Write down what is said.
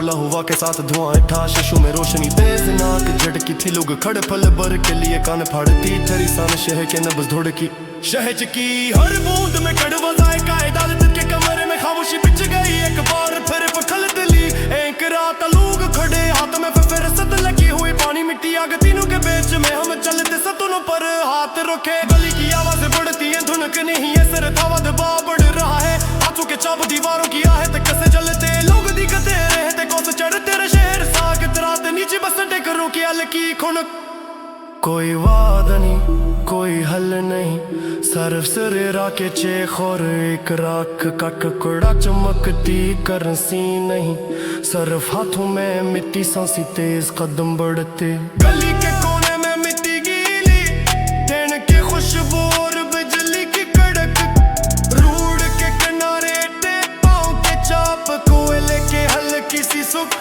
खुला हुआ के साथ धुआं था, शिशु में रोशनी तेज नाक झटकी थी, लोग खड़े पल भर के लिए कान फाड़ती, थरी सान शह के नब्ज धुड़की, शहज की हर बूंद में कड़वा जायका, अदालत के कमरे में खामोशी बिछ गई, एक बार फिर पखल दिली। एक रात लोग खड़े हाथ में फिर सत लगी हुई, पानी मिट्टी आग तीनों के बीच में हम चलते सतनों पर हाथ रखे, गली की आवाज़ें बढ़ती है, धुनक नहीं है, सिर थावा दबाव बढ़ रहा है, हाथों के चाप दीवारों की आहें तक कैसे जलते, लोग दिखते रहते कौन चढ़ते रहे शहर साग रात नीचे बसते करो की हल्की खुनक, कोई वादा नहीं कोई हल नहीं, सरफ सरेरा के चेख और एक राख का टुकड़ा चमकती करसी नहीं, सरफ हाथों में मिट्टी सांसी तेज कदम बढ़ते, गली के कोने में मिट्टी गीली, दिन की खुशबू और बिजली की कड़क, रोड के किनारे टे पाँव के चाप, कोयले के हल्की सी सुख।